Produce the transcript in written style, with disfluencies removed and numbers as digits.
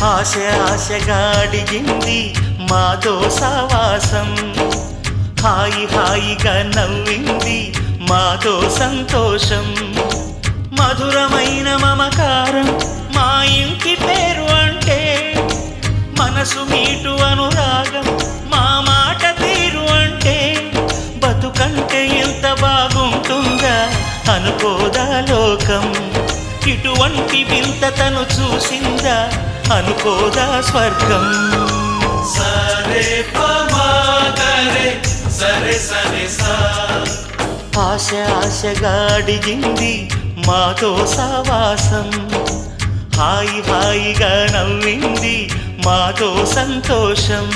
ఆశ ఆశగా అడిగింది మాతో సావాసం, హాయి హాయిగా నవ్వింది మాతో సంతోషం. మధురమైన మమకారం మా ఇంటి పేరు అంటే, మనసు మీటు అనురాగం మా మాట తీరు అంటే, బతుకంటే ఎంత బాగుంటుందా అనుకోదా లోకం, ఇటువంటి వింత తను చూసిందా అనుకోదా స్వర్గం. సరే పమాగరే సరే సరే సా, ఆశ ఆశగా అడిగింది మాతో సావాసం, హాయి హాయిగా నవ్వింది మాతో సంతోషం.